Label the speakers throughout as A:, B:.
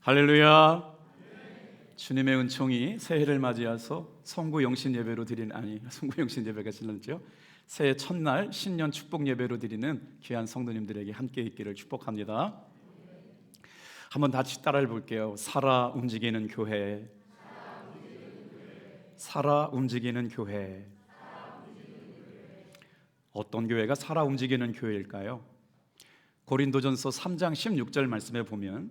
A: 할렐루야. 주님의 은총이 새해를 맞이해서 성구 영신 예배로 성구 영신 예배가 지났죠. 새해 첫날 신년 축복 예배로 드리는 귀한 성도님들에게 함께 있기를 축복합니다. 한번 같이 따라해 볼게요. 살아 움직이는 교회. 살아 움직이는 교회. 어떤 교회가 살아 움직이는 교회일까요? 고린도전서 3장 16절 말씀에 보면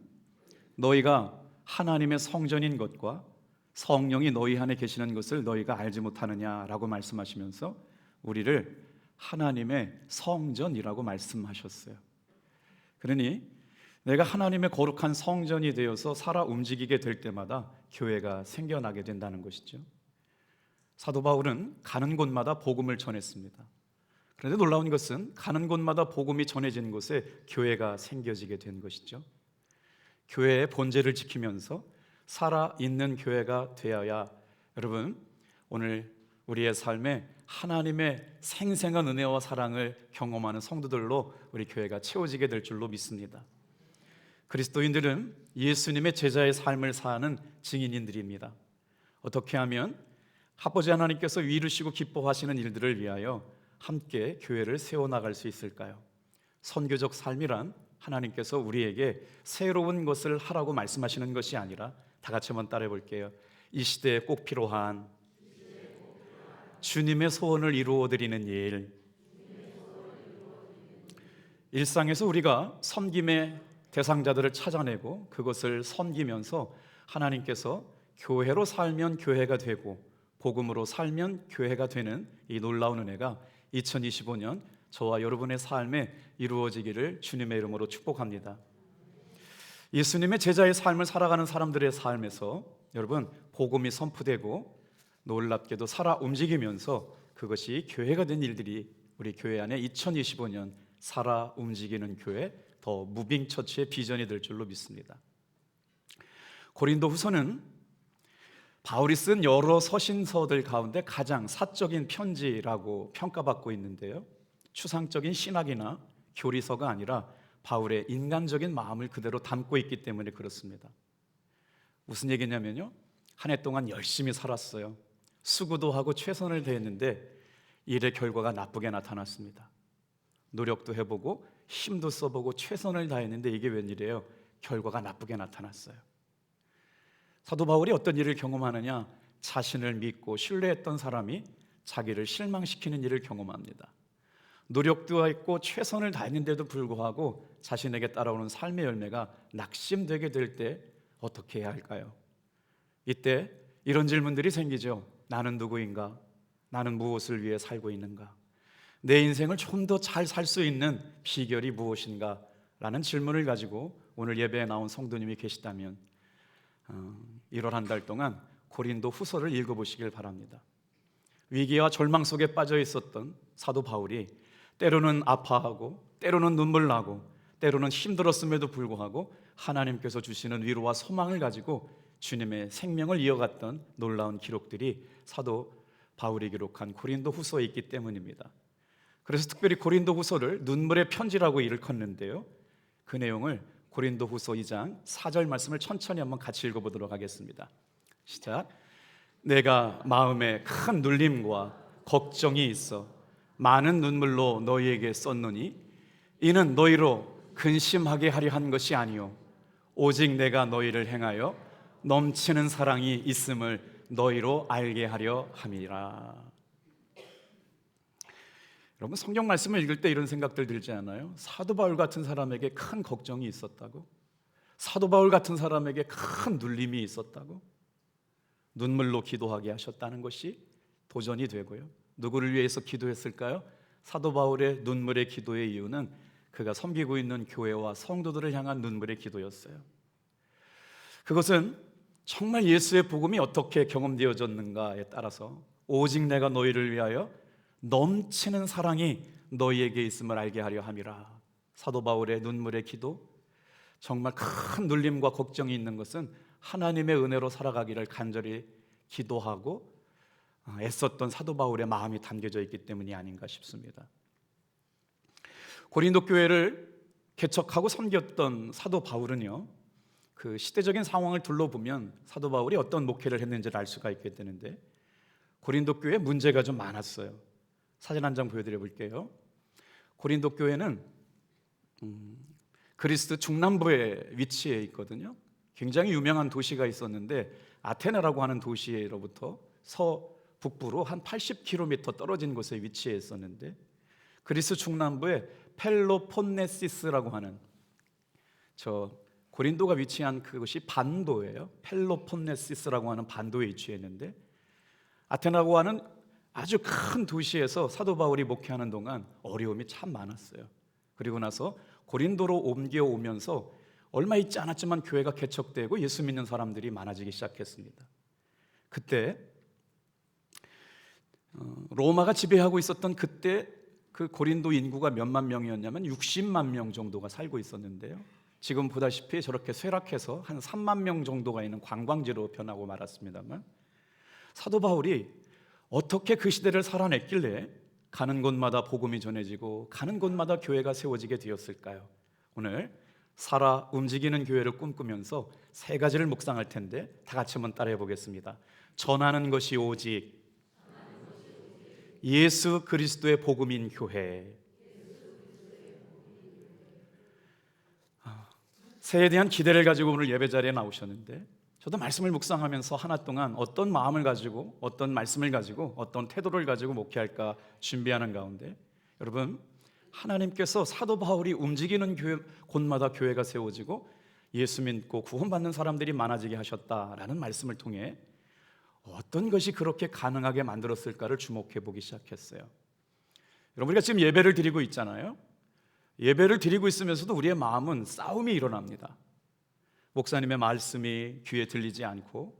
A: 너희가 하나님의 성전인 것과 성령이 너희 안에 계시는 것을 너희가 알지 못하느냐라고 말씀하시면서 우리를 하나님의 성전이라고 말씀하셨어요. 그러니 내가 하나님의 거룩한 성전이 되어서 살아 움직이게 될 때마다 교회가 생겨나게 된다는 것이죠. 사도 바울은 가는 곳마다 복음을 전했습니다. 그런데 놀라운 것은 가는 곳마다 복음이 전해지는 곳에 교회가 생겨지게 된 것이죠. 교회의 본질을 지키면서 살아있는 교회가 되어야 여러분 오늘 우리의 삶에 하나님의 생생한 은혜와 사랑을 경험하는 성도들로 우리 교회가 채워지게 될 줄로 믿습니다. 그리스도인들은 예수님의 제자의 삶을 사는 증인인들입니다. 어떻게 하면 아버지 하나님께서 이루시고 기뻐하시는 일들을 위하여 함께 교회를 세워나갈 수 있을까요? 선교적 삶이란 하나님께서 우리에게 새로운 것을 하라고 말씀하시는 것이 아니라 다 같이 한번 따라해 볼게요. 이 시대에 꼭 필요한 주님의 소원을 이루어 드리는 일. 일상에서 우리가 섬김의 대상자들을 찾아내고 그것을 섬기면서 하나님께서 교회로 살면 교회가 되고 복음으로 살면 교회가 되는 이 놀라운 은혜가 2025년 저와 여러분의 삶에 이루어지기를 주님의 이름으로 축복합니다. 예수님의 제자의 삶을 살아가는 사람들의 삶에서 여러분 복음이 선포되고 놀랍게도 살아 움직이면서 그것이 교회가 된 일들이 우리 교회 안에 2025년 살아 움직이는 교회 더 무빙 처치의 비전이 될 줄로 믿습니다. 고린도 후서는 바울이 쓴 여러 서신서들 가운데 가장 사적인 편지라고 평가받고 있는데요, 추상적인 신학이나 교리서가 아니라 바울의 인간적인 마음을 그대로 담고 있기 때문에 그렇습니다. 무슨 얘기냐면요, 한 해 동안 열심히 살았어요. 수고도 하고 최선을 다했는데 일의 결과가 나쁘게 나타났습니다. 노력도 해보고 힘도 써보고 최선을 다했는데 이게 웬일이에요? 결과가 나쁘게 나타났어요. 사도 바울이 어떤 일을 경험하느냐? 자신을 믿고 신뢰했던 사람이 자기를 실망시키는 일을 경험합니다. 노력도 했고 최선을 다했는데도 불구하고 자신에게 따라오는 삶의 열매가 낙심되게 될 때 어떻게 해야 할까요? 이때 이런 질문들이 생기죠. 나는 누구인가? 나는 무엇을 위해 살고 있는가? 내 인생을 좀 더 잘 살 수 있는 비결이 무엇인가? 라는 질문을 가지고 오늘 예배에 나온 성도님이 계시다면 1월 한 달 동안 고린도 후서를 읽어보시길 바랍니다. 위기와 절망 속에 빠져 있었던 사도 바울이 때로는 아파하고 때로는 눈물 나고 때로는 힘들었음에도 불구하고 하나님께서 주시는 위로와 소망을 가지고 주님의 생명을 이어갔던 놀라운 기록들이 사도 바울이 기록한 고린도 후서에 있기 때문입니다. 그래서 특별히 고린도 후서를 눈물의 편지라고 일컫는데요, 그 내용을 고린도 후서 2장 4절 말씀을 천천히 한번 같이 읽어보도록 하겠습니다. 시작. 내가 마음에 큰 눌림과 걱정이 있어 많은 눈물로 너희에게 썼노니 이는 너희로 근심하게 하려 한 것이 아니요 오직 내가 너희를 행하여 넘치는 사랑이 있음을 너희로 알게 하려 함이라. 여러분 성경 말씀을 읽을 때 이런 생각들 들지 않아요? 사도 바울 같은 사람에게 큰 걱정이 있었다고? 사도 바울 같은 사람에게 큰 눌림이 있었다고? 눈물로 기도하게 하셨다는 것이 도전이 되고요. 누구를 위해서 기도했을까요? 사도 바울의 눈물의 기도의 이유는 그가 섬기고 있는 교회와 성도들을 향한 눈물의 기도였어요. 그것은 정말 예수의 복음이 어떻게 경험되어졌는가에 따라서 오직 내가 너희를 위하여 넘치는 사랑이 너희에게 있음을 알게 하려 함이라. 사도 바울의 눈물의 기도, 정말 큰 눌림과 걱정이 있는 것은 하나님의 은혜로 살아가기를 간절히 기도하고 애썼던 사도 바울의 마음이 담겨져 있기 때문이 아닌가 싶습니다. 고린도 교회를 개척하고 섬겼던 사도 바울은요, 그 시대적인 상황을 둘러보면 사도 바울이 어떤 목회를 했는지를 알 수가 있게 되는데, 고린도 교회에 문제가 좀 많았어요. 사진 한 장 보여드려 볼게요. 고린도 교회는 그리스 중남부에 위치해 있거든요. 굉장히 유명한 도시가 있었는데, 아테네라고 하는 도시로부터 서북부로 한 80km 떨어진 곳에 위치해 있었는데, 그리스 중남부에 펠로폰네시스라고 하는, 고린도가 위치한 그것이 반도예요. 펠로폰네시스라고 하는 반도에 위치했는데, 아테네라고 하는 아주 큰 도시에서 사도 바울이 목회하는 동안 어려움이 참 많았어요. 그리고 나서 고린도로 옮겨오면서 얼마 있지 않았지만 교회가 개척되고 예수 믿는 사람들이 많아지기 시작했습니다. 그때 로마가 지배하고 있었던 그때 그 고린도 인구가 몇만 명이었냐면 60만 명 정도가 살고 있었는데요, 지금 보다시피 저렇게 쇠락해서 한 3만 명 정도가 있는 관광지로 변하고 말았습니다만, 사도 바울이 어떻게 그 시대를 살아냈길래 가는 곳마다 복음이 전해지고 가는 곳마다 교회가 세워지게 되었을까요? 오늘 살아 움직이는 교회를 꿈꾸면서 세 가지를 묵상할 텐데 다 같이 한번 따라해 보겠습니다. 전하는 것이 오직 예수 그리스도의 복음인 교회. 새해에 대한 기대를 가지고 오늘 예배 자리에 나오셨는데, 저도 말씀을 묵상하면서 하나 동안 어떤 마음을 가지고, 어떤 말씀을 가지고, 어떤 태도를 가지고 목회할까 준비하는 가운데, 여러분, 하나님께서 사도 바울이 움직이는 교회, 곳마다 교회가 세워지고 예수 믿고 구원받는 사람들이 많아지게 하셨다라는 말씀을 통해 어떤 것이 그렇게 가능하게 만들었을까를 주목해 보기 시작했어요. 여러분, 우리가 지금 예배를 드리고 있잖아요. 예배를 드리고 있으면서도 우리의 마음은 싸움이 일어납니다. 목사님의 말씀이 귀에 들리지 않고,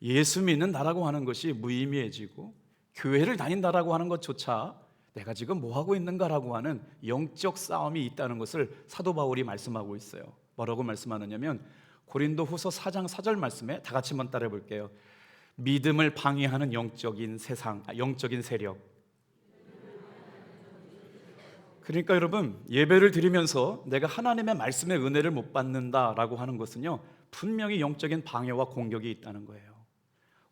A: 예수 믿는다라고 하는 것이 무의미해지고, 교회를 다닌다라고 하는 것조차 내가 지금 뭐하고 있는가라고 하는 영적 싸움이 있다는 것을 사도 바울이 말씀하고 있어요. 뭐라고 말씀하느냐면, 고린도 후서 4장 4절 말씀에 다 같이 한번 따라해 볼게요. 믿음을 방해하는 영적인 세력. 그러니까 여러분, 예배를 드리면서 내가 하나님의 말씀의 은혜를 못 받는다라고 하는 것은요, 분명히 영적인 방해와 공격이 있다는 거예요.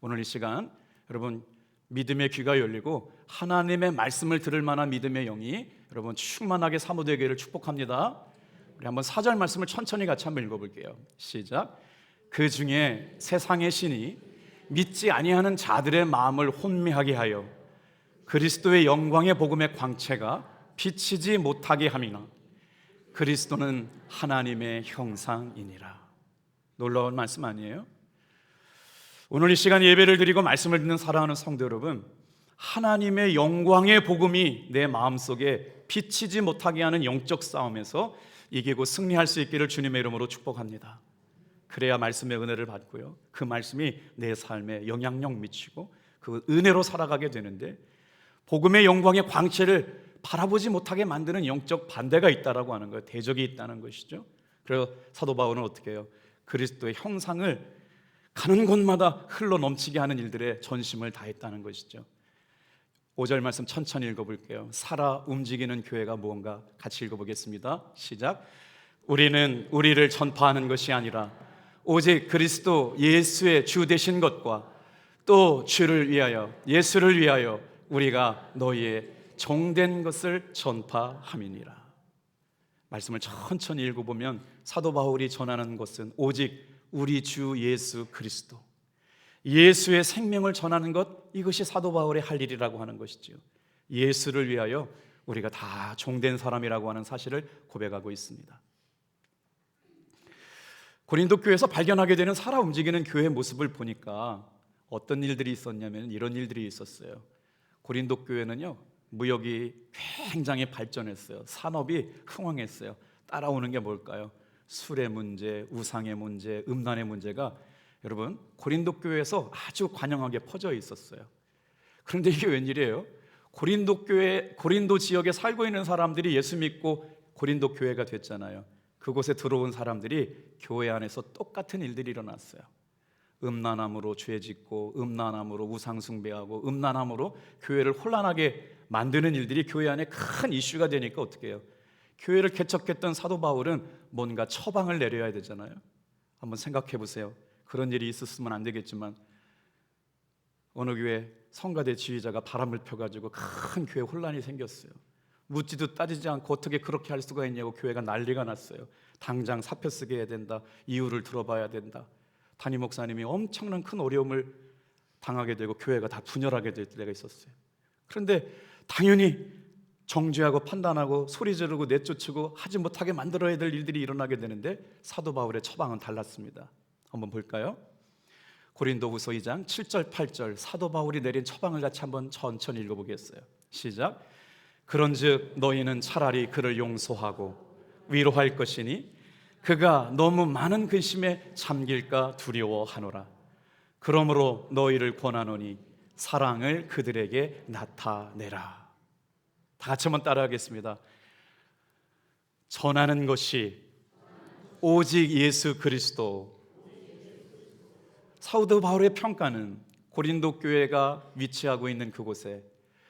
A: 오늘 이 시간 여러분, 믿음의 귀가 열리고 하나님의 말씀을 들을 만한 믿음의 영이 여러분 충만하게 사모되기를 축복합니다. 우리 한번 4절 말씀을 천천히 같이 한번 읽어볼게요. 시작. 그 중에 세상의 신이 믿지 아니하는 자들의 마음을 혼미하게 하여 그리스도의 영광의 복음의 광채가 비치지 못하게 함이나 그리스도는 하나님의 형상이니라. 놀라운 말씀 아니에요? 오늘 이 시간 예배를 드리고 말씀을 듣는 사랑하는 성도 여러분, 하나님의 영광의 복음이 내 마음속에 비치지 못하게 하는 영적 싸움에서 이기고 승리할 수 있기를 주님의 이름으로 축복합니다. 그래야 말씀의 은혜를 받고요, 그 말씀이 내 삶에 영향력 미치고 그 은혜로 살아가게 되는데, 복음의 영광의 광채를 바라보지 못하게 만드는 영적 반대가 있다라고 하는 거예요. 대적이 있다는 것이죠. 그래서 사도 바울은 어떻게 해요? 그리스도의 형상을 가는 곳마다 흘러 넘치게 하는 일들에 전심을 다했다는 것이죠. 5절 말씀 천천히 읽어볼게요. 살아 움직이는 교회가 무언가 같이 읽어보겠습니다. 시작. 우리는 우리를 전파하는 것이 아니라 오직 그리스도 예수의 주 되신 것과 또 주를 위하여, 예수를 위하여 우리가 너희의 종된 것을 전파함이니라. 말씀을 천천히 읽어보면 사도 바울이 전하는 것은 오직 우리 주 예수 그리스도, 예수의 생명을 전하는 것, 이것이 사도 바울의 할 일이라고 하는 것이지요. 예수를 위하여 우리가 다 종된 사람이라고 하는 사실을 고백하고 있습니다. 고린도 교회에서 발견하게 되는 살아 움직이는 교회의 모습을 보니까 어떤 일들이 있었냐면 이런 일들이 있었어요. 고린도 교회는요, 무역이 굉장히 발전했어요. 산업이 흥황했어요. 따라오는 게 뭘까요? 술의 문제, 우상의 문제, 음란의 문제가 여러분 고린도 교회에서 아주 관영하게 퍼져 있었어요. 그런데 이게 웬일이에요? 고린도 지역에 살고 있는 사람들이 예수 믿고 고린도 교회가 됐잖아요. 그곳에 들어온 사람들이 교회 안에서 똑같은 일들이 일어났어요. 음란함으로 죄 짓고, 음란함으로 우상 숭배하고, 음란함으로 교회를 혼란하게 만드는 일들이 교회 안에 큰 이슈가 되니까 어떻게 해요? 교회를 개척했던 사도 바울은 뭔가 처방을 내려야 되잖아요. 한번 생각해 보세요. 그런 일이 있었으면 안 되겠지만 어느 교회 성가대 지휘자가 바람을 펴가지고 큰 교회 혼란이 생겼어요. 묻지도 따지지 않고 어떻게 그렇게 할 수가 있냐고 교회가 난리가 났어요. 당장 사표 쓰게 해야 된다. 이유를 들어봐야 된다. 담임 목사님이 엄청난 큰 어려움을 당하게 되고 교회가 다 분열하게 될 때가 있었어요. 그런데 당연히 정죄하고 판단하고 소리 지르고 내쫓고 하지 못하게 만들어야 될 일들이 일어나게 되는데 사도 바울의 처방은 달랐습니다. 한번 볼까요? 고린도후서 2장 7절 8절 사도 바울이 내린 처방을 같이 한번 천천히 읽어보겠어요. 시작. 그런즉 너희는 차라리 그를 용서하고 위로할 것이니 그가 너무 많은 근심에 잠길까 두려워하노라. 그러므로 너희를 권하노니 사랑을 그들에게 나타내라. 다 같이 한번 따라하겠습니다. 전하는 것이 오직 예수 그리스도. 사도 바울의 평가는 고린도 교회가 위치하고 있는 그곳에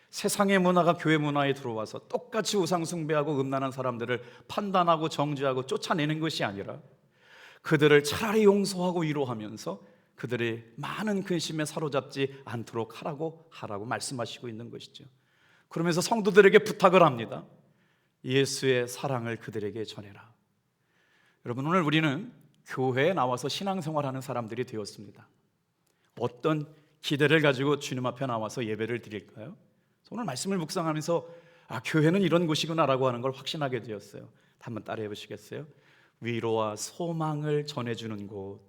A: 세상의 문화가 교회 문화에 들어와서 똑같이 우상 숭배하고 음란한 사람들을 판단하고 정죄하고 쫓아내는 것이 아니라 그들을 차라리 용서하고 위로하면서 그들의 많은 근심에 사로잡지 않도록 하라고 말씀하시고 있는 것이죠. 그러면서 성도들에게 부탁을 합니다. 예수의 사랑을 그들에게 전해라. 여러분, 오늘 우리는 교회에 나와서 신앙생활하는 사람들이 되었습니다. 어떤 기대를 가지고 주님 앞에 나와서 예배를 드릴까요? 오늘 말씀을 묵상하면서 교회는 이런 곳이구나라고 하는 걸 확신하게 되었어요. 한번 따라해 보시겠어요? 위로와 소망을 전해주는 곳.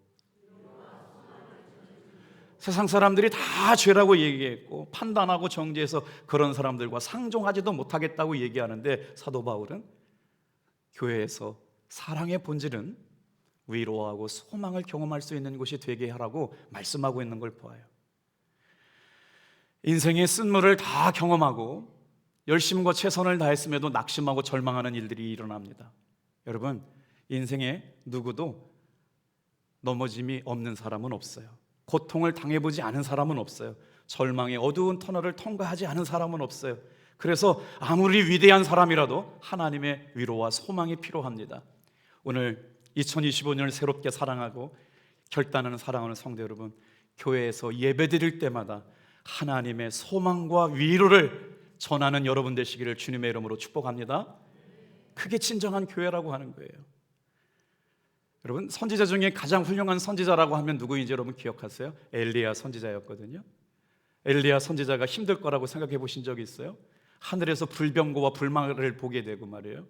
A: 세상 사람들이 다 죄라고 얘기했고 판단하고 정죄해서 그런 사람들과 상종하지도 못하겠다고 얘기하는데 사도 바울은 교회에서 사랑의 본질은 위로하고 소망을 경험할 수 있는 곳이 되게 하라고 말씀하고 있는 걸 보아요. 인생의 쓴물을 다 경험하고 열심과 최선을 다했음에도 낙심하고 절망하는 일들이 일어납니다. 여러분, 인생에 누구도 넘어짐이 없는 사람은 없어요. 고통을 당해보지 않은 사람은 없어요. 절망의 어두운 터널을 통과하지 않은 사람은 없어요. 그래서 아무리 위대한 사람이라도 하나님의 위로와 소망이 필요합니다. 오늘 2025년을 새롭게 사랑하고 결단하는 사랑하는 성도 여러분, 교회에서 예배드릴 때마다 하나님의 소망과 위로를 전하는 여러분 되시기를 주님의 이름으로 축복합니다. 그게 진정한 교회라고 하는 거예요. 여러분, 선지자 중에 가장 훌륭한 선지자라고 하면 누구인지 여러분 기억하세요? 엘리야 선지자였거든요. 엘리야 선지자가 힘들 거라고 생각해 보신 적이 있어요? 하늘에서 불병거와 불망을 보게 되고 말이에요.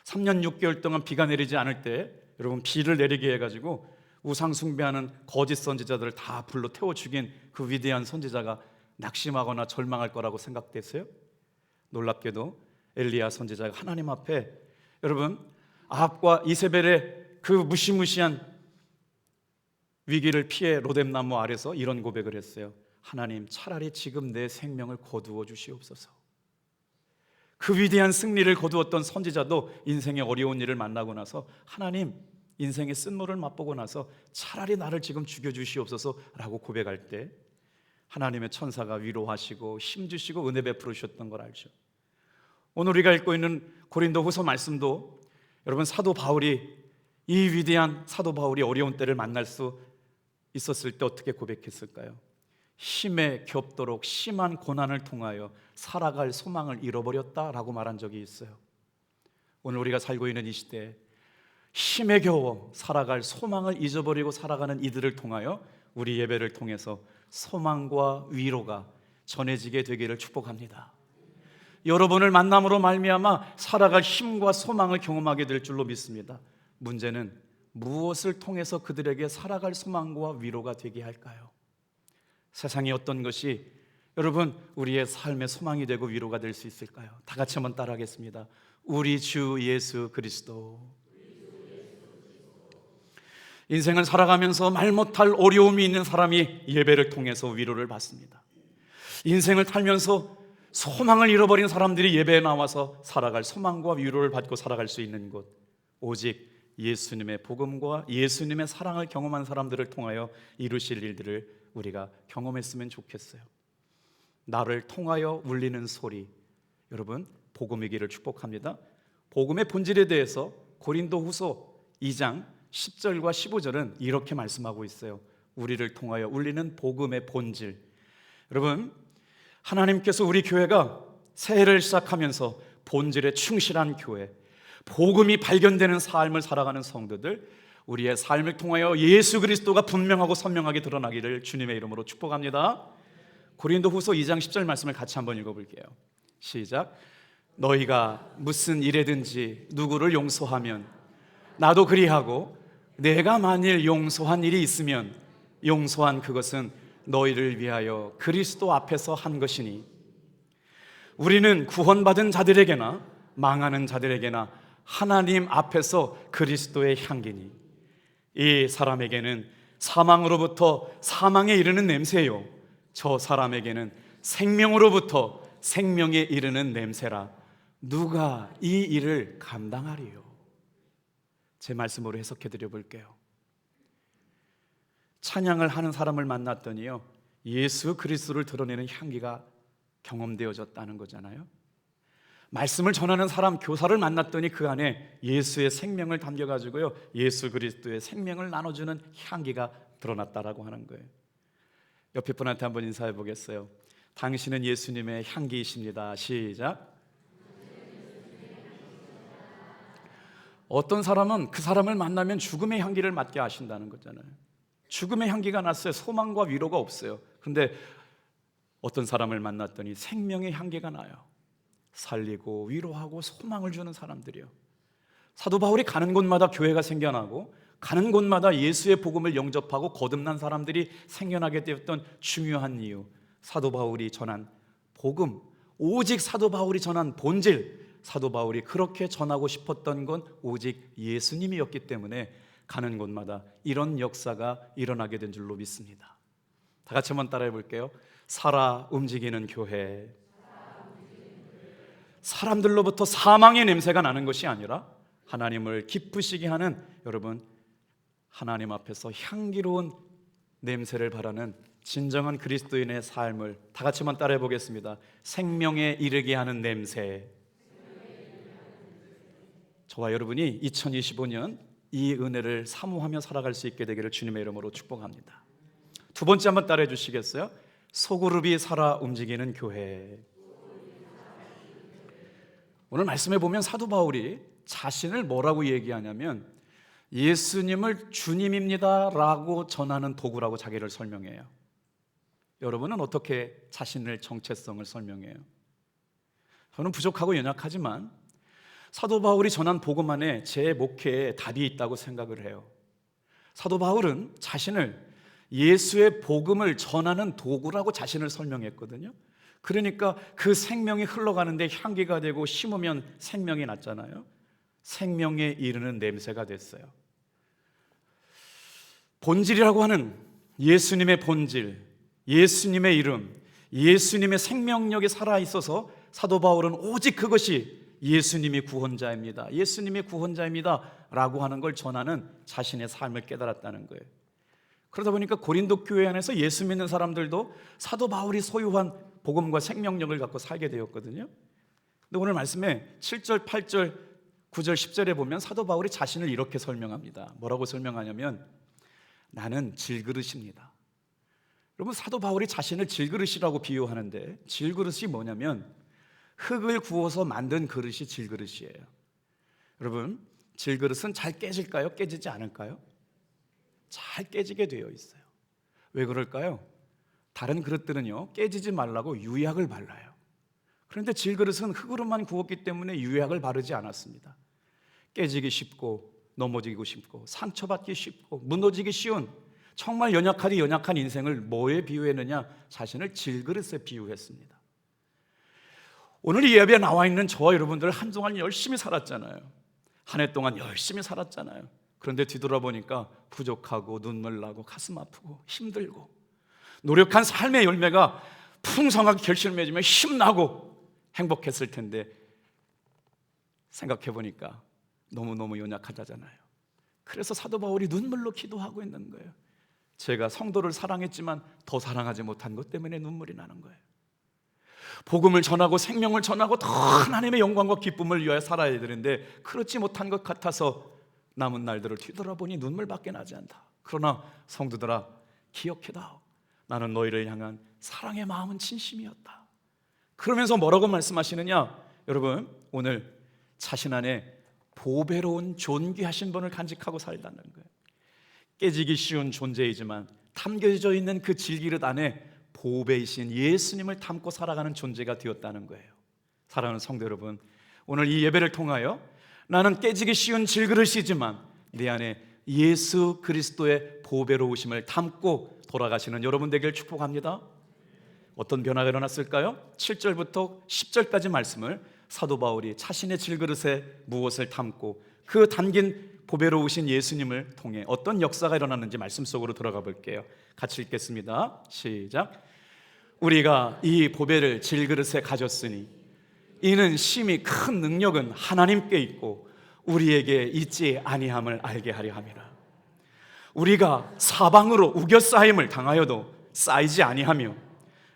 A: 3년 6개월 동안 비가 내리지 않을 때 여러분 비를 내리게 해가지고 우상 숭배하는 거짓 선지자들을 다 불로 태워 죽인 그 위대한 선지자가 낙심하거나 절망할 거라고 생각됐어요? 놀랍게도 엘리야 선지자가 하나님 앞에 여러분 아합과 이세벨의 그 무시무시한 위기를 피해 로뎀나무 아래서 이런 고백을 했어요. 하나님, 차라리 지금 내 생명을 거두어 주시옵소서. 그 위대한 승리를 거두었던 선지자도 인생의 어려운 일을 만나고 나서 하나님, 인생의 쓴물을 맛보고 나서 차라리 나를 지금 죽여주시옵소서라고 고백할 때 하나님의 천사가 위로하시고 힘주시고 은혜 베풀으셨던 걸 알죠. 오늘 우리가 읽고 있는 고린도후서 말씀도 여러분 사도 바울이 이 위대한 사도 바울이 어려운 때를 만날 수 있었을 때 어떻게 고백했을까요? 힘에 겹도록 심한 고난을 통하여 살아갈 소망을 잃어버렸다라고 말한 적이 있어요. 오늘 우리가 살고 있는 이 시대에 힘에 겨워 살아갈 소망을 잊어버리고 살아가는 이들을 통하여 우리 예배를 통해서 소망과 위로가 전해지게 되기를 축복합니다. 여러분을 만남으로 말미암아 살아갈 힘과 소망을 경험하게 될 줄로 믿습니다. 문제는 무엇을 통해서 그들에게 살아갈 소망과 위로가 되게 할까요? 세상의 어떤 것이 여러분 우리의 삶의 소망이 되고 위로가 될 수 있을까요? 다 같이 한번 따라하겠습니다. 우리 주 예수 그리스도. 인생을 살아가면서 말 못할 어려움이 있는 사람이 예배를 통해서 위로를 받습니다. 인생을 살면서 소망을 잃어버린 사람들이 예배에 나와서 살아갈 소망과 위로를 받고 살아갈 수 있는 곳, 오직 예수님의 복음과 예수님의 사랑을 경험한 사람들을 통하여 이루실 일들을 우리가 경험했으면 좋겠어요. 나를 통하여 울리는 소리, 여러분 복음이기를 축복합니다. 복음의 본질에 대해서 고린도후서 2장 10절과 15절은 이렇게 말씀하고 있어요. 우리를 통하여 울리는 복음의 본질. 여러분, 하나님께서 우리 교회가 새해를 시작하면서 본질에 충실한 교회, 복음이 발견되는 삶을 살아가는 성도들, 우리의 삶을 통하여 예수 그리스도가 분명하고 선명하게 드러나기를 주님의 이름으로 축복합니다. 고린도후서 2장 10절 말씀을 같이 한번 읽어볼게요. 시작. 너희가 무슨 일에든지 누구를 용서하면 나도 그리하고, 내가 만일 용서한 일이 있으면 용서한 그것은 너희를 위하여 그리스도 앞에서 한 것이니, 우리는 구원받은 자들에게나 망하는 자들에게나 하나님 앞에서 그리스도의 향기니, 이 사람에게는 사망으로부터 사망에 이르는 냄새요, 저 사람에게는 생명으로부터 생명에 이르는 냄새라. 누가 이 일을 감당하리요? 제 말씀으로 해석해 드려 볼게요. 찬양을 하는 사람을 만났더니요, 예수 그리스도를 드러내는 향기가 경험되어졌다는 거잖아요. 말씀을 전하는 사람, 교사를 만났더니 그 안에 예수의 생명을 담겨가지고요, 예수 그리스도의 생명을 나눠주는 향기가 드러났다라고 하는 거예요. 옆에 분한테 한번 인사해 보겠어요. 당신은 예수님의 향기이십니다. 시작. 어떤 사람은 그 사람을 만나면 죽음의 향기를 맡게 하신다는 거잖아요. 죽음의 향기가 났어요. 소망과 위로가 없어요. 그런데 어떤 사람을 만났더니 생명의 향기가 나요. 살리고 위로하고 소망을 주는 사람들이요. 사도 바울이 가는 곳마다 교회가 생겨나고, 가는 곳마다 예수의 복음을 영접하고 거듭난 사람들이 생겨나게 되었던 중요한 이유, 사도 바울이 전한 복음, 오직 사도 바울이 전한 본질, 사도 바울이 그렇게 전하고 싶었던 건 오직 예수님이었기 때문에 가는 곳마다 이런 역사가 일어나게 된 줄로 믿습니다. 다 같이 한번 따라해 볼게요. 살아 움직이는 교회. 사람들로부터 사망의 냄새가 나는 것이 아니라 하나님을 기쁘시게 하는, 여러분, 하나님 앞에서 향기로운 냄새를 바라는 진정한 그리스도인의 삶을 다 같이 한번 따라해 보겠습니다. 생명에 이르게 하는 냄새. 저와 여러분이 2025년 이 은혜를 사모하며 살아갈 수 있게 되기를 주님의 이름으로 축복합니다. 두 번째 한번 따라해 주시겠어요? 소그룹이 살아 움직이는 교회. 오늘 말씀해 보면 사도 바울이 자신을 뭐라고 얘기하냐면 예수님을 주님입니다 라고 전하는 도구라고 자기를 설명해요. 여러분은 어떻게 자신의 정체성을 설명해요? 저는 부족하고 연약하지만 사도 바울이 전한 복음 안에 제 목회에 답이 있다고 생각을 해요. 사도 바울은 자신을 예수의 복음을 전하는 도구라고 자신을 설명했거든요. 그러니까 그 생명이 흘러가는데 향기가 되고 심으면 생명이 났잖아요. 생명에 이르는 냄새가 됐어요. 본질이라고 하는 예수님의 본질, 예수님의 이름, 예수님의 생명력이 살아있어서 사도 바울은 오직 그것이 예수님이 구원자입니다, 예수님이 구원자입니다 라고 하는 걸 전하는 자신의 삶을 깨달았다는 거예요. 그러다 보니까 고린도 교회 안에서 예수 믿는 사람들도 사도 바울이 소유한 복음과 생명력을 갖고 살게 되었거든요. 근데 오늘 말씀에 7절, 8절, 9절, 10절에 보면 사도 바울이 자신을 이렇게 설명합니다. 뭐라고 설명하냐면 나는 질그릇입니다. 여러분, 사도 바울이 자신을 질그릇이라고 비유하는데 질그릇이 뭐냐면 흙을 구워서 만든 그릇이 질그릇이에요. 여러분, 질그릇은 잘 깨질까요? 깨지지 않을까요? 잘 깨지게 되어 있어요. 왜 그럴까요? 다른 그릇들은요, 깨지지 말라고 유약을 발라요. 그런데 질그릇은 흙으로만 구웠기 때문에 유약을 바르지 않았습니다. 깨지기 쉽고 넘어지기 쉽고 상처받기 쉽고 무너지기 쉬운, 정말 연약하디 연약한 인생을 뭐에 비유했느냐? 자신을 질그릇에 비유했습니다. 오늘 이 예배에 나와 있는 저와 여러분들 한동안 열심히 살았잖아요. 한 해 동안 열심히 살았잖아요. 그런데 뒤돌아보니까 부족하고 눈물 나고 가슴 아프고 힘들고, 노력한 삶의 열매가 풍성하게 결실을 맺으며 힘나고 행복했을 텐데 생각해보니까 너무너무 연약하다잖아요. 그래서 사도 바울이 눈물로 기도하고 있는 거예요. 제가 성도를 사랑했지만 더 사랑하지 못한 것 때문에 눈물이 나는 거예요. 복음을 전하고 생명을 전하고 더 하나님의 영광과 기쁨을 위하여 살아야 되는데 그렇지 못한 것 같아서 남은 날들을 뒤돌아보니 눈물밖에 나지 않다. 그러나 성도들아, 기억해다오. 나는 너희를 향한 사랑의 마음은 진심이었다. 그러면서 뭐라고 말씀하시느냐? 여러분, 오늘 자신 안에 보배로운 존귀하신 분을 간직하고 살다는 거예요. 깨지기 쉬운 존재이지만 담겨져 있는 그 질그릇 안에 보배이신 예수님을 담고 살아가는 존재가 되었다는 거예요. 사랑하는 성도 여러분, 오늘 이 예배를 통하여 나는 깨지기 쉬운 질그릇이지만 내 안에 예수 그리스도의 보배로우심을 담고 돌아가시는 여러분 되길 축복합니다. 어떤 변화가 일어났을까요? 7절부터 10절까지 말씀을 사도 바울이 자신의 질그릇에 무엇을 담고 그 담긴 보배로우신 예수님을 통해 어떤 역사가 일어났는지 말씀 속으로 들어가 볼게요. 같이 읽겠습니다. 시작. 우리가 이 보배를 질그릇에 가졌으니 이는 심히 큰 능력은 하나님께 있고 우리에게 있지 아니함을 알게 하려 함이라. 우리가 사방으로 우겨싸임을 당하여도 쌓이지 아니하며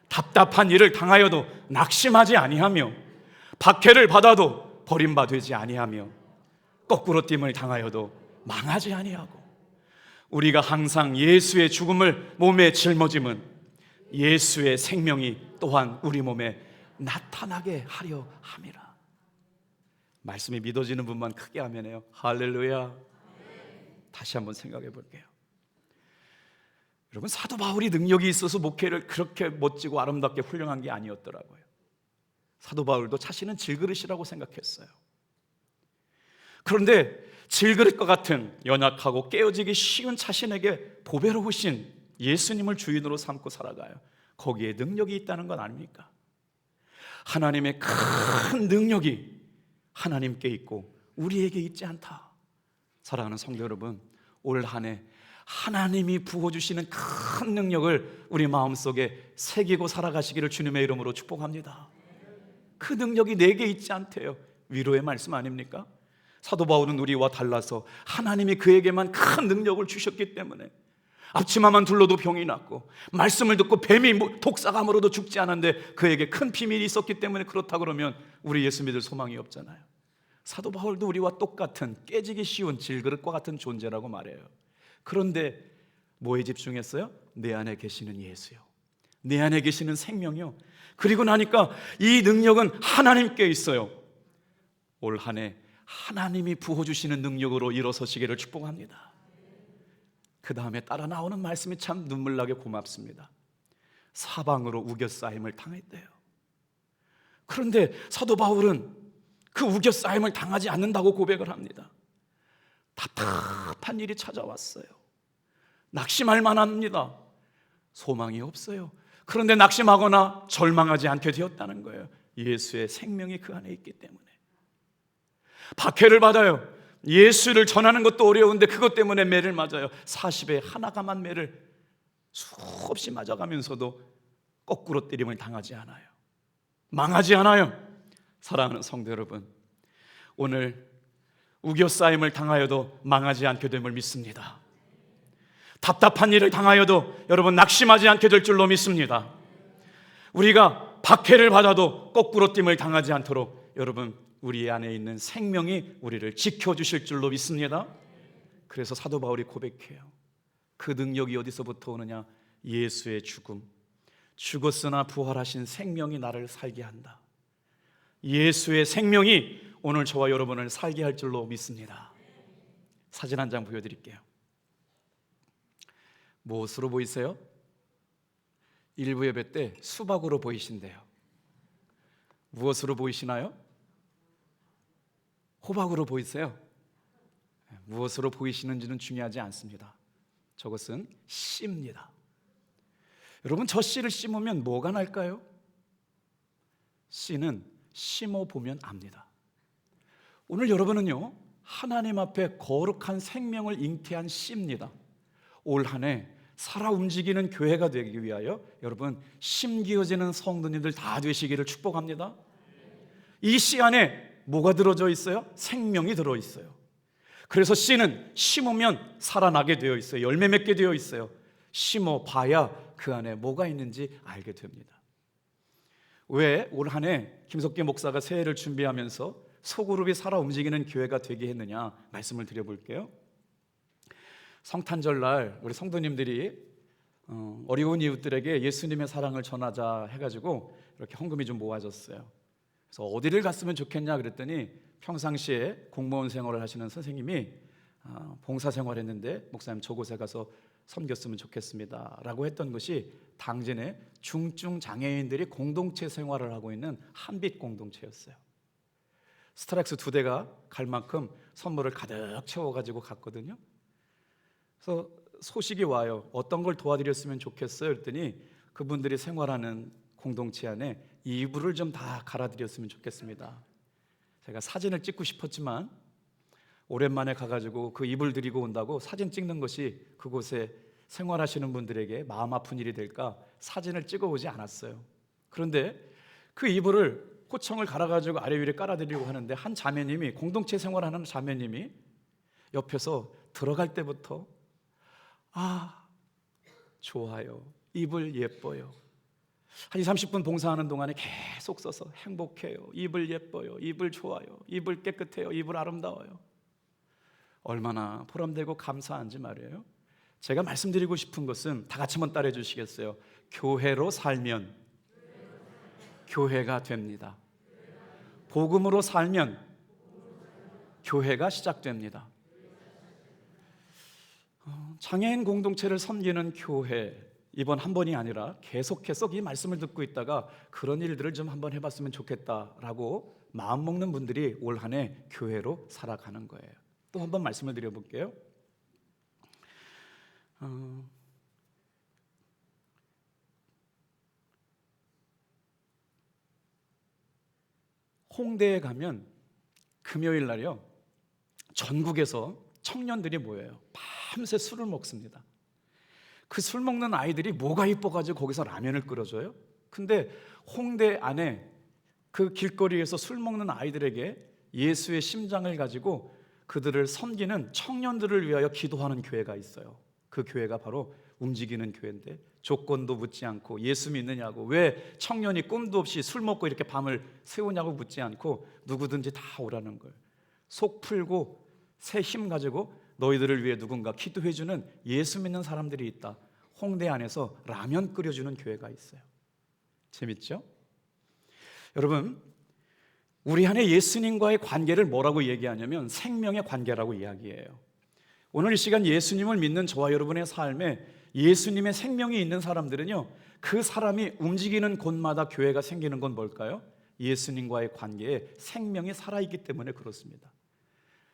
A: 답답한 일을 당하여도 낙심하지 아니하며 박해를 받아도 버림받지 아니하며 거꾸로 됨을 당하여도 망하지 아니하고 우리가 항상 예수의 죽음을 몸에 짊어짐은 예수의 생명이 또한 우리 몸에 나타나게 하려 함이라. 말씀이 믿어지는 분만 크게 아멘해요. 할렐루야. 다시 한번 생각해 볼게요. 여러분, 사도 바울이 능력이 있어서 목회를 그렇게 멋지고 아름답게 훌륭한 게 아니었더라고요. 사도 바울도 자신은 질그릇이라고 생각했어요. 그런데 질그릇과 같은 연약하고 깨어지기 쉬운 자신에게 보배로우신 예수님을 주인으로 삼고 살아가요. 거기에 능력이 있다는 건 아닙니까? 하나님의 큰 능력이 하나님께 있고 우리에게 있지 않다. 사랑하는 성도 여러분, 올 한 해 하나님이 부어주시는 큰 능력을 우리 마음속에 새기고 살아가시기를 주님의 이름으로 축복합니다. 그 능력이 내게 있지 않대요. 위로의 말씀 아닙니까? 사도 바울은 우리와 달라서 하나님이 그에게만 큰 능력을 주셨기 때문에 앞치마만 둘러도 병이 났고 말씀을 듣고 뱀이 독사감으로도 죽지 않았는데 그에게 큰 비밀이 있었기 때문에 그렇다 그러면 우리 예수 믿을 소망이 없잖아요. 사도 바울도 우리와 똑같은 깨지기 쉬운 질그릇과 같은 존재라고 말해요. 그런데 뭐에 집중했어요? 내 안에 계시는 예수요, 내 안에 계시는 생명이요. 그리고 나니까 이 능력은 하나님께 있어요. 올 한 해 하나님이 부어주시는 능력으로 일어서시기를 축복합니다. 그 다음에 따라 나오는 말씀이 참 눈물나게 고맙습니다. 사방으로 우겨싸임을 당했대요. 그런데 사도 바울은 그 우겨싸임을 당하지 않는다고 고백을 합니다. 답답한 일이 찾아왔어요. 낙심할 만합니다. 소망이 없어요. 그런데 낙심하거나 절망하지 않게 되었다는 거예요. 예수의 생명이 그 안에 있기 때문에. 박해를 받아요. 예수를 전하는 것도 어려운데 그것 때문에 매를 맞아요. 40에 하나가만 매를 수없이 맞아가면서도 거꾸로 때림을 당하지 않아요. 망하지 않아요. 사랑하는 성도 여러분, 오늘 우겨싸임을 당하여도 망하지 않게 됨을 믿습니다. 답답한 일을 당하여도 여러분 낙심하지 않게 될 줄로 믿습니다. 우리가 박해를 받아도 거꾸로 됨을 당하지 않도록 여러분 우리 안에 있는 생명이 우리를 지켜주실 줄로 믿습니다. 그래서 사도 바울이 고백해요. 그 능력이 어디서부터 오느냐? 예수의 죽음, 죽었으나 부활하신 생명이 나를 살게 한다. 예수의 생명이 오늘 저와 여러분을 살게 할 줄로 믿습니다. 사진 한 장 보여드릴게요. 무엇으로 보이세요? 일부 예배 때 수박으로 보이신대요. 무엇으로 보이시나요? 호박으로 보이세요? 무엇으로 보이시는지는 중요하지 않습니다. 저것은 씨입니다. 여러분, 저 씨를 심으면 뭐가 날까요? 씨는 심어보면 압니다. 오늘 여러분은요, 하나님 앞에 거룩한 생명을 잉태한 씨입니다. 올 한 해 살아 움직이는 교회가 되기 위하여 여러분 심기어지는 성도님들 다 되시기를 축복합니다. 이 씨 안에 뭐가 들어져 있어요? 생명이 들어있어요. 그래서 씨는 심으면 살아나게 되어 있어요. 열매 맺게 되어 있어요. 심어봐야 그 안에 뭐가 있는지 알게 됩니다. 왜 올 한 해 김석기 목사가 새해를 준비하면서 소그룹이 살아 움직이는 교회가 되게 했느냐 말씀을 드려볼게요. 성탄절날 우리 성도님들이 어려운 이웃들에게 예수님의 사랑을 전하자 해가지고 이렇게 헌금이 좀 모아졌어요. 그래서 어디를 갔으면 좋겠냐 그랬더니 평상시에 공무원 생활을 하시는 선생님이 봉사생활했는데 목사님 저곳에 가서 섬겼으면 좋겠습니다 라고 했던 것이 당진의 중증 장애인들이 공동체 생활을 하고 있는 한빛 공동체였어요. 스타렉스 2대가 갈 만큼 선물을 가득 채워가지고 갔거든요. 그래서 소식이 와요. 어떤 걸 도와드렸으면 좋겠어요 그랬더니 그분들이 생활하는 공동체 안에 이불을 좀 다 갈아드렸으면 좋겠습니다. 제가 사진을 찍고 싶었지만 오랜만에 가가지고 그 이불 드리고 온다고 사진 찍는 것이 그곳에 생활하시는 분들에게 마음 아픈 일이 될까 사진을 찍어오지 않았어요. 그런데 그 이불을 호청을 갈아가지고 아래 위에 깔아드리고 하는데 한 자매님이, 공동체 생활하는 자매님이 옆에서 들어갈 때부터 좋아요, 이불 예뻐요, 한 20, 30분 봉사하는 동안에 계속 써서 행복해요, 이불 예뻐요, 이불 좋아요, 이불 깨끗해요, 이불 아름다워요. 얼마나 보람되고 감사한지 말이에요. 제가 말씀드리고 싶은 것은 다 같이 한번 따라해 주시겠어요? 교회로 살면 교회가 됩니다. 복음으로 살면 교회가 시작됩니다. 장애인 공동체를 섬기는 교회, 이번 한 번이 아니라 계속해서 이 말씀을 듣고 있다가 그런 일들을 좀 한번 해봤으면 좋겠다라고 마음먹는 분들이 올 한 해 교회로 살아가는 거예요. 또 한 번 말씀을 드려볼게요. 홍대에 가면 금요일 날이요, 전국에서 청년들이 모여요. 밤새 술을 먹습니다. 그 술 먹는 아이들이 뭐가 이뻐가지고 거기서 라면을 끓여줘요. 근데 홍대 안에 그 길거리에서 술 먹는 아이들에게 예수의 심장을 가지고 그들을 섬기는 청년들을 위하여 기도하는 교회가 있어요. 그 교회가 바로 움직이는 교회인데, 조건도 묻지 않고 예수 믿느냐고, 왜 청년이 꿈도 없이 술 먹고 이렇게 밤을 새우냐고 묻지 않고 누구든지 다 오라는 걸, 속 풀고 새 힘 가지고 너희들을 위해 누군가 기도해주는 예수 믿는 사람들이 있다. 홍대 안에서 라면 끓여주는 교회가 있어요. 재밌죠? 여러분, 우리 안에 예수님과의 관계를 뭐라고 얘기하냐면 생명의 관계라고 이야기해요. 오늘 이 시간 예수님을 믿는 저와 여러분의 삶에 예수님의 생명이 있는 사람들은요, 그 사람이 움직이는 곳마다 교회가 생기는 건 뭘까요? 예수님과의 관계에 생명이 살아있기 때문에 그렇습니다.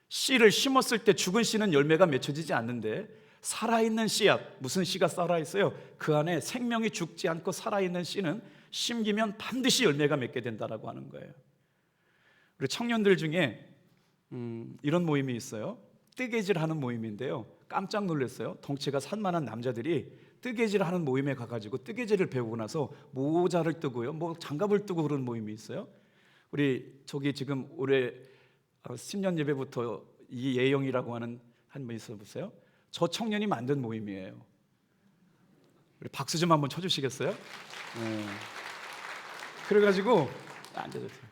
A: 씨를 심었을 때 죽은 씨는 열매가 맺혀지지 않는데 살아있는 씨앗, 무슨 씨가 살아있어요? 그 안에 생명이 죽지 않고 살아있는 씨는 심기면 반드시 열매가 맺게 된다라고 하는 거예요. 우리 청년들 중에 이런 모임이 있어요. 뜨개질하는 모임인데요, 깜짝 놀랐어요. 덩치가 산만한 남자들이 뜨개질하는 모임에 가가지고 뜨개질을 배우고 나서 모자를 뜨고요, 뭐 장갑을 뜨고 그런 모임이 있어요. 우리 저기 지금 올해 10년 예배부터 이 예영이라고 하는 한 분 있어 보세요. 저 청년이 만든 모임이에요. 우리 박수 좀 한번 쳐주시겠어요? 네. 그래가지고 앉아주세요.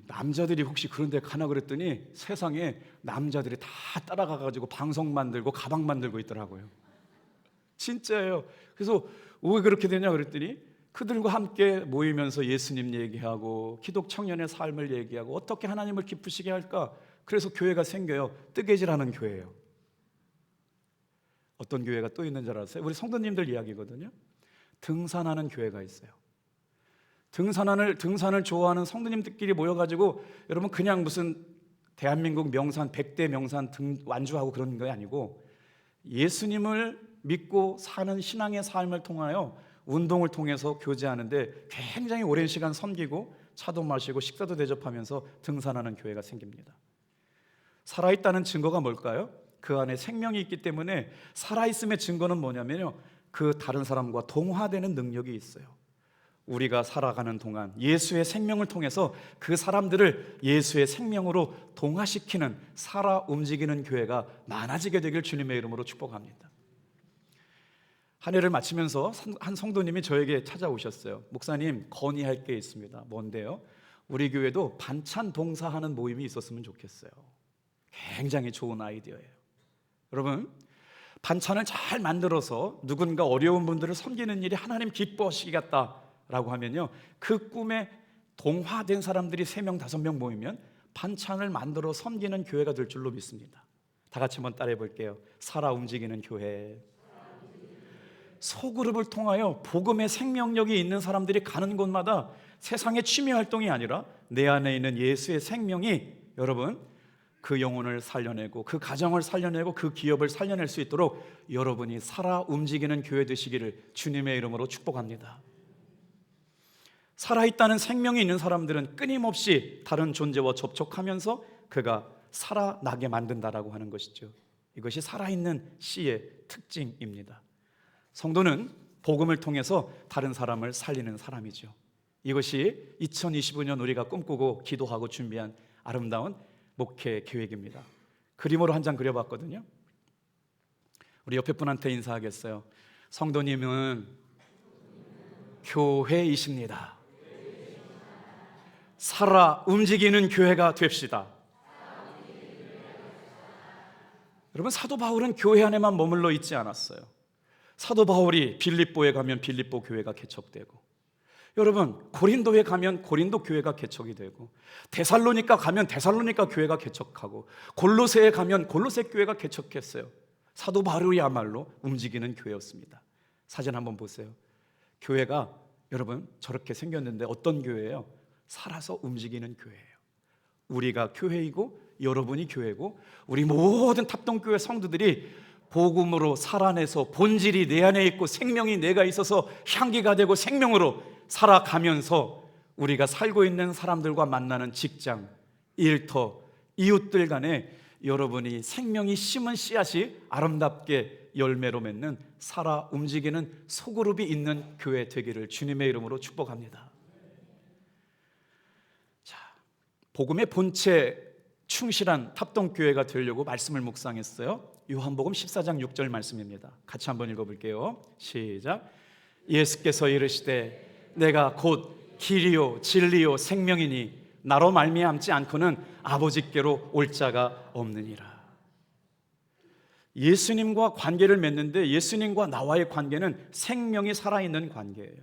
A: 남자들이 혹시 그런 데 가나 그랬더니 세상에 남자들이 다 따라가가지고 방송 만들고 가방 만들고 있더라고요. 진짜예요. 그래서 왜 그렇게 되냐 그랬더니 그들과 함께 모이면서 예수님 얘기하고 기독 청년의 삶을 얘기하고 어떻게 하나님을 기쁘시게 할까, 그래서 교회가 생겨요. 뜨개질하는 교회예요. 어떤 교회가 또 있는 줄 아세요? 우리 성도님들 이야기거든요. 등산하는 교회가 있어요. 등산을 좋아하는 성도님들끼리 모여가지고, 여러분 그냥 무슨 대한민국 명산 100대 명산 완주하고 그런 게 아니고 예수님을 믿고 사는 신앙의 삶을 통하여 운동을 통해서 교제하는데 굉장히 오랜 시간 섬기고 차도 마시고 식사도 대접하면서 등산하는 교회가 생깁니다. 살아있다는 증거가 뭘까요? 그 안에 생명이 있기 때문에 살아있음의 증거는 뭐냐면요, 그 다른 사람과 동화되는 능력이 있어요. 우리가 살아가는 동안 예수의 생명을 통해서 그 사람들을 예수의 생명으로 동화시키는, 살아 움직이는 교회가 많아지게 되길 주님의 이름으로 축복합니다. 한 해를 마치면서 한 성도님이 저에게 찾아오셨어요. 목사님, 건의할 게 있습니다. 뭔데요? 우리 교회도 반찬 봉사하는 모임이 있었으면 좋겠어요. 굉장히 좋은 아이디어예요. 여러분, 반찬을 잘 만들어서 누군가 어려운 분들을 섬기는 일이 하나님 기뻐하시겠다라고 하면요, 그 꿈에 동화된 사람들이 3명, 5명 모이면 반찬을 만들어 섬기는 교회가 될 줄로 믿습니다. 다 같이 한번 따라해 볼게요. 살아 움직이는 교회. 소그룹을 통하여 복음의 생명력이 있는 사람들이 가는 곳마다 세상의 취미 활동이 아니라 내 안에 있는 예수의 생명이 여러분 그 영혼을 살려내고 그 가정을 살려내고 그 기업을 살려낼 수 있도록 여러분이 살아 움직이는 교회 되시기를 주님의 이름으로 축복합니다. 살아있다는 생명이 있는 사람들은 끊임없이 다른 존재와 접촉하면서 그가 살아나게 만든다라고 하는 것이죠. 이것이 살아있는 씨의 특징입니다. 성도는 복음을 통해서 다른 사람을 살리는 사람이죠. 이것이 2025년 우리가 꿈꾸고 기도하고 준비한 아름다운 목회 계획입니다. 그림으로 한 장 그려봤거든요. 우리 옆에 분한테 인사하겠어요. 성도님은 교회이십니다. 살아 움직이는 교회가 됩시다. 여러분, 사도 바울은 교회 안에만 머물러 있지 않았어요. 사도 바울이 빌립보에 가면 빌립보 교회가 개척되고, 여러분 고린도에 가면 고린도 교회가 개척이 되고, 데살로니가 가면 데살로니가 교회가 개척하고, 골로새에 가면 골로새 교회가 개척했어요. 사도 바울이야말로 움직이는 교회였습니다. 사진 한번 보세요. 교회가 여러분 저렇게 생겼는데 어떤 교회예요? 살아서 움직이는 교회예요. 우리가 교회이고 여러분이 교회고 우리 모든 탑동교회 성도들이 복음으로 살아내서 본질이 내 안에 있고 생명이 내가 있어서 향기가 되고 생명으로 살아가면서 우리가 살고 있는 사람들과 만나는 직장, 일터, 이웃들 간에 여러분이 생명이 심은 씨앗이 아름답게 열매로 맺는 살아 움직이는 소그룹이 있는 교회 되기를 주님의 이름으로 축복합니다. 자, 복음의 본체 충실한 탑동교회가 되려고 말씀을 묵상했어요. 요한복음 14장 6절 말씀입니다. 같이 한번 읽어볼게요. 시작. 예수께서 이르시되 내가 곧 길이요 진리요 생명이니 나로 말미암지 않고는 아버지께로 올 자가 없느니라. 예수님과 관계를 맺는데 예수님과 나와의 관계는 생명이 살아있는 관계예요.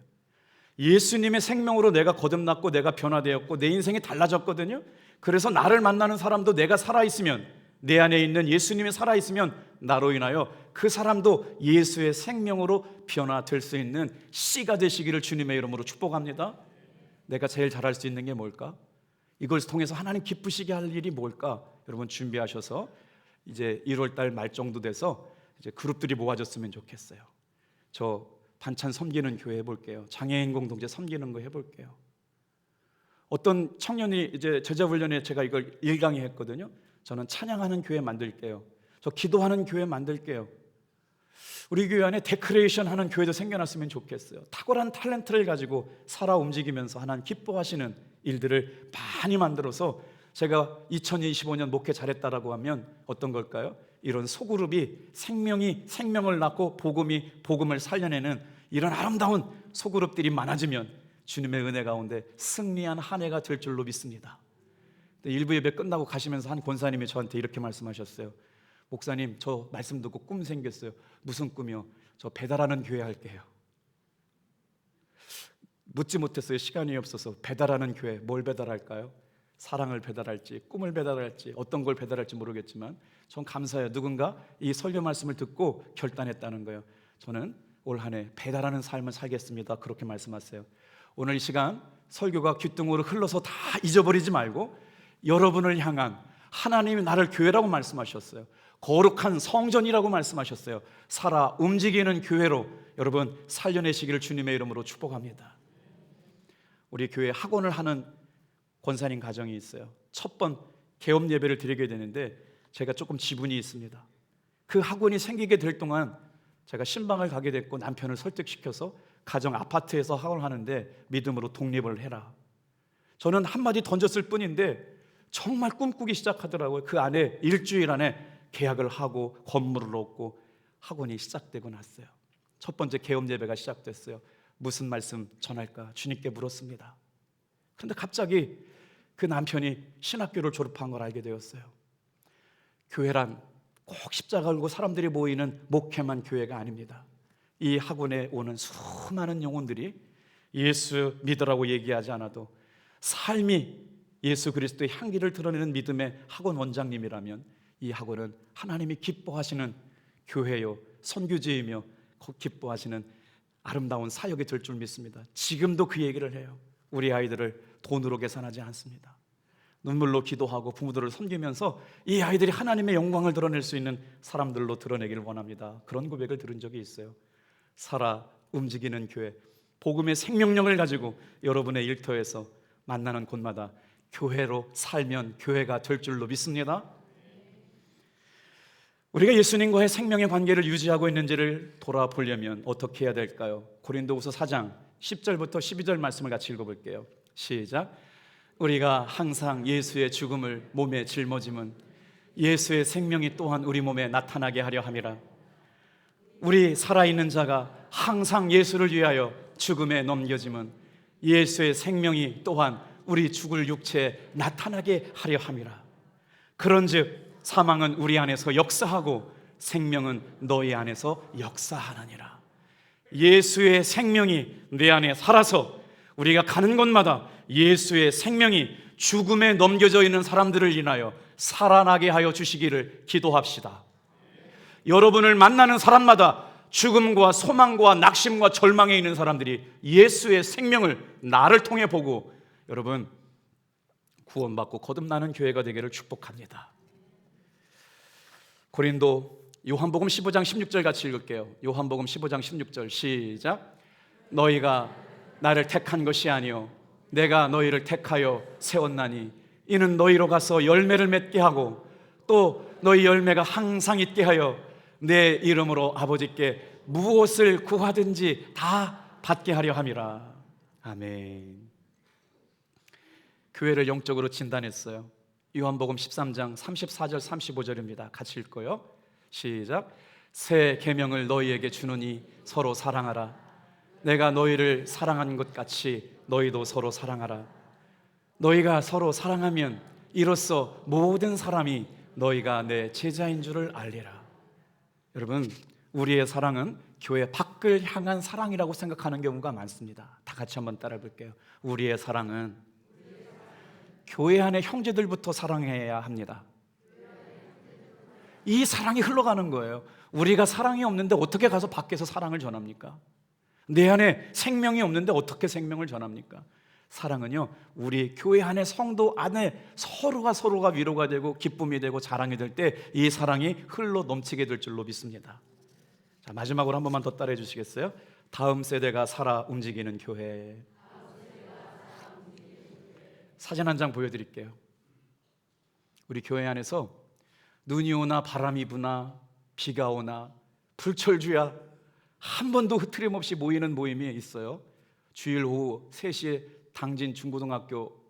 A: 예수님의 생명으로 내가 거듭났고 내가 변화되었고 내 인생이 달라졌거든요. 그래서 나를 만나는 사람도 내가 살아있으면, 내 안에 있는 예수님이 살아있으면 나로 인하여 그 사람도 예수의 생명으로 변화될 수 있는 씨가 되시기를 주님의 이름으로 축복합니다. 내가 제일 잘할 수 있는 게 뭘까? 이걸 통해서 하나님 기쁘시게 할 일이 뭘까? 여러분 준비하셔서 이제 1월달 말 정도 돼서 이제 그룹들이 모아졌으면 좋겠어요. 저 반찬 섬기는 교회 해볼게요. 장애인 공동체 섬기는 거 해볼게요. 어떤 청년이 이제 제자훈련에 제가 이걸 일강의했거든요. 저는 찬양하는 교회 만들게요. 저 기도하는 교회 만들게요. 우리 교회 안에 데코레이션 하는 교회도 생겨났으면 좋겠어요. 탁월한 탤런트를 가지고 살아 움직이면서 하나님 기뻐하시는 일들을 많이 만들어서 제가 2025년 목회 잘했다라고 하면 어떤 걸까요? 이런 소그룹이 생명을 낳고 복음을 살려내는 이런 아름다운 소그룹들이 많아지면 주님의 은혜 가운데 승리한 한 해가 될 줄로 믿습니다. 일부 예배 끝나고 가시면서 한 권사님이 저한테 이렇게 말씀하셨어요. 목사님, 저 말씀 듣고 꿈 생겼어요. 무슨 꿈이요? 저 배달하는 교회 할게요. 묻지 못했어요. 시간이 없어서. 배달하는 교회, 뭘 배달할까요? 사랑을 배달할지, 꿈을 배달할지, 어떤 걸 배달할지 모르겠지만 전 감사해요. 누군가 이 설교 말씀을 듣고 결단했다는 거예요. 저는 올 한 해 배달하는 삶을 살겠습니다. 그렇게 말씀하세요. 오늘 이 시간 설교가 귓등으로 흘러서 다 잊어버리지 말고 여러분을 향한, 하나님이 나를 교회라고 말씀하셨어요. 거룩한 성전이라고 말씀하셨어요. 살아 움직이는 교회로 여러분 살려내시기를 주님의 이름으로 축복합니다. 우리 교회 학원을 하는 권사님 가정이 있어요. 첫 번 개업 예배를 드리게 되는데 제가 조금 지분이 있습니다. 그 학원이 생기게 될 동안 제가 신방을 가게 됐고 남편을 설득시켜서 가정 아파트에서 학원을 하는데 믿음으로 독립을 해라. 저는 한마디 던졌을 뿐인데 정말 꿈꾸기 시작하더라고요. 그 안에 일주일 안에 계약을 하고 건물을 얻고 학원이 시작되고 났어요. 첫 번째 개업 예배가 시작됐어요. 무슨 말씀 전할까 주님께 물었습니다. 그런데 갑자기 그 남편이 신학교를 졸업한 걸 알게 되었어요. 교회란 꼭 십자가 걸고 사람들이 모이는 목회만 교회가 아닙니다. 이 학원에 오는 수많은 영혼들이 예수 믿으라고 얘기하지 않아도 삶이 예수 그리스도의 향기를 드러내는 믿음의 학원 원장님이라면 이 학원은 하나님이 기뻐하시는 교회요, 선교지이며 기뻐하시는 아름다운 사역이 될 줄 믿습니다. 지금도 그 얘기를 해요. 우리 아이들을 돈으로 계산하지 않습니다. 눈물로 기도하고 부모들을 섬기면서 이 아이들이 하나님의 영광을 드러낼 수 있는 사람들로 드러내기를 원합니다. 그런 고백을 들은 적이 있어요. 살아 움직이는 교회, 복음의 생명력을 가지고 여러분의 일터에서 만나는 곳마다 교회로 살면 교회가 될 줄로 믿습니다. 우리가 예수님과의 생명의 관계를 유지하고 있는지를 돌아보려면 어떻게 해야 될까요? 고린도후서 4장 10절부터 12절 말씀을 같이 읽어볼게요. 시작. 우리가 항상 예수의 죽음을 몸에 짊어짐은 예수의 생명이 또한 우리 몸에 나타나게 하려 함이라. 우리 살아있는 자가 항상 예수를 위하여 죽음에 넘겨짐은 예수의 생명이 또한 우리 죽을 육체에 나타나게 하려 함이라. 그런즉 사망은 우리 안에서 역사하고 생명은 너희 안에서 역사하느니라. 예수의 생명이 내 안에 살아서 우리가 가는 곳마다 예수의 생명이 죽음에 넘겨져 있는 사람들을 인하여 살아나게 하여 주시기를 기도합시다. 여러분을 만나는 사람마다 죽음과 소망과 낙심과 절망에 있는 사람들이 예수의 생명을 나를 통해 보고 여러분 구원받고 거듭나는 교회가 되기를 축복합니다. 고린도 요한복음 15장 16절 같이 읽을게요. 요한복음 15장 16절 시작. 너희가 나를 택한 것이 아니요 내가 너희를 택하여 세웠나니 이는 너희로 가서 열매를 맺게 하고 또 너희 열매가 항상 있게 하여 내 이름으로 아버지께 무엇을 구하든지 다 받게 하려 함이라. 아멘. 교회를 영적으로 진단했어요. 요한복음 13장 34절 35절입니다. 같이 읽고요. 시작. 새 계명을 너희에게 주노니 서로 사랑하라. 내가 너희를 사랑한 것 같이 너희도 서로 사랑하라. 너희가 서로 사랑하면 이로써 모든 사람이 너희가 내 제자인 줄을 알리라. 여러분, 우리의 사랑은 교회 밖을 향한 사랑이라고 생각하는 경우가 많습니다. 다 같이 한번 따라 볼게요. 우리의 사랑은 교회 안의 형제들부터 사랑해야 합니다. 이 사랑이 흘러가는 거예요. 우리가 사랑이 없는데 어떻게 가서 밖에서 사랑을 전합니까? 내 안에 생명이 없는데 어떻게 생명을 전합니까? 사랑은요, 우리 교회 안에 성도 안에 서로가 위로가 되고 기쁨이 되고 자랑이 될 때 이 사랑이 흘러 넘치게 될 줄로 믿습니다. 자, 마지막으로 한 번만 더 따라해 주시겠어요? 다음 세대가 살아 움직이는 교회. 사진 한 장 보여드릴게요. 우리 교회 안에서 눈이 오나 바람이 부나 비가 오나 불철주야 한 번도 흐트림없이 모이는 모임이 있어요. 주일 오후 3시에 당진 중고등학교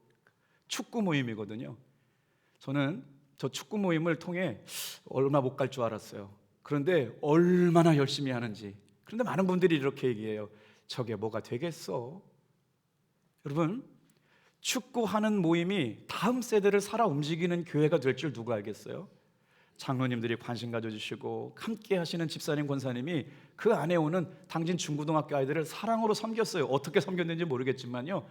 A: 축구 모임이거든요. 저는 저 축구 모임을 통해 얼마 못 갈 줄 알았어요. 그런데 얼마나 열심히 하는지. 그런데 많은 분들이 이렇게 얘기해요. 저게 뭐가 되겠어? 여러분, 축구하는 모임이 다음 세대를 살아 움직이는 교회가 될 줄 누가 알겠어요? 장로님들이 관심 가져주시고 함께 하시는 집사님, 권사님이 그 안에 오는 당진 중고등학교 아이들을 사랑으로 섬겼어요. 어떻게 섬겼는지 모르겠지만요,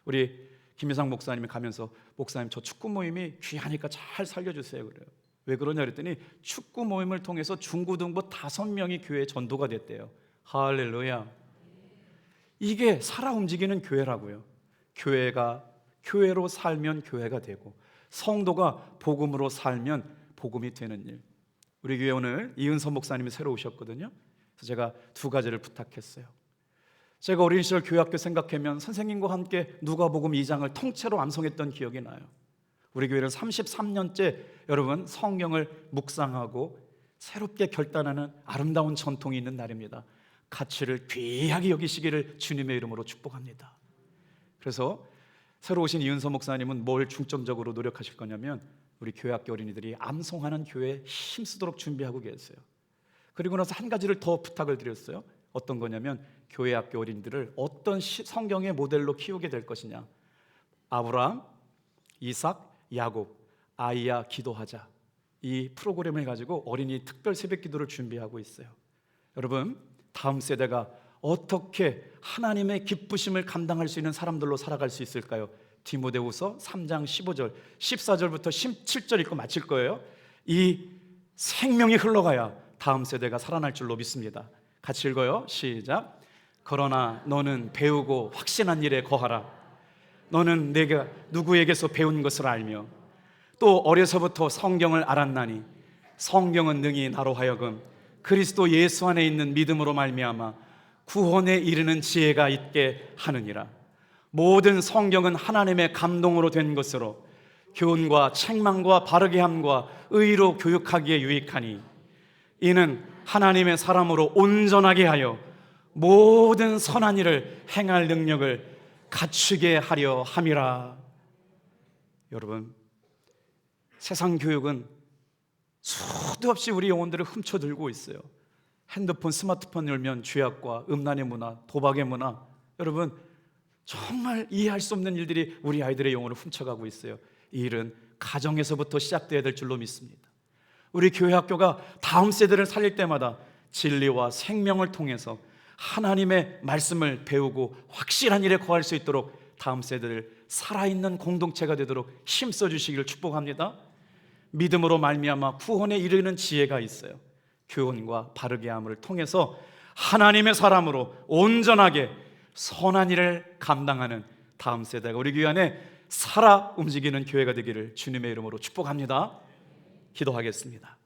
A: 우리 김희상 목사님이 가면서 목사님 저 축구 모임이 귀하니까 잘 살려주세요 그래요. 왜 그러냐 그랬더니 축구 모임을 통해서 중고등부 5명이 교회에 전도가 됐대요. 할렐루야. 이게 살아 움직이는 교회라고요. 교회로 살면 교회가 되고 성도가 복음으로 살면 복음이 되는 일. 우리 교회 오늘 이은선 목사님이 새로 오셨거든요. 그래서 제가 2가지를 부탁했어요. 제가 어린 시절 교회학교 생각하면 선생님과 함께 누가복음 2장을 통째로 암송했던 기억이 나요. 우리 교회는 33년째 여러분 성경을 묵상하고 새롭게 결단하는 아름다운 전통이 있는 날입니다. 가치를 귀하게 여기시기를 주님의 이름으로 축복합니다. 그래서 새로 오신 이은서 목사님은 뭘 중점적으로 노력하실 거냐면 우리 교회학교 어린이들이 암송하는 교회에 힘쓰도록 준비하고 계세요. 그리고 나서 한 가지를 더 부탁을 드렸어요. 어떤 거냐면 교회학교 어린이들을 어떤 성경의 모델로 키우게 될 것이냐. 아브라함, 이삭, 야곱, 아이야 기도하자, 이 프로그램을 가지고 어린이 특별 새벽 기도를 준비하고 있어요. 여러분, 다음 세대가 어떻게 하나님의 기쁘심을 감당할 수 있는 사람들로 살아갈 수 있을까요? 디모데후서 3장 15절, 14절부터 17절 읽고 마칠 거예요. 이 생명이 흘러가야 다음 세대가 살아날 줄로 믿습니다. 같이 읽어요. 시작. 그러나 너는 배우고 확신한 일에 거하라. 너는 내가 누구에게서 배운 것을 알며 또 어려서부터 성경을 알았나니 성경은 능히 나로 하여금 그리스도 예수 안에 있는 믿음으로 말미암아 구원에 이르는 지혜가 있게 하느니라. 모든 성경은 하나님의 감동으로 된 것으로 교훈과 책망과 바르게 함과 의로 교육하기에 유익하니 이는 하나님의 사람으로 온전하게 하여 모든 선한 일을 행할 능력을 갖추게 하려 함이라. 여러분, 세상 교육은 수도 없이 우리 영혼들을 훔쳐들고 있어요. 핸드폰, 스마트폰 열면 죄악과 음란의 문화, 도박의 문화, 여러분 정말 이해할 수 없는 일들이 우리 아이들의 영혼을 훔쳐가고 있어요. 이 일은 가정에서부터 시작돼야 될 줄로 믿습니다. 우리 교회 학교가 다음 세대를 살릴 때마다 진리와 생명을 통해서 하나님의 말씀을 배우고 확실한 일에 거할 수 있도록 다음 세대를 살아있는 공동체가 되도록 힘써 주시기를 축복합니다. 믿음으로 말미암아 구원에 이르는 지혜가 있어요. 교훈과 바르게 함을 통해서 하나님의 사람으로 온전하게 선한 일을 감당하는 다음 세대가 우리 교회 안에 살아 움직이는 교회가 되기를 주님의 이름으로 축복합니다. 기도하겠습니다.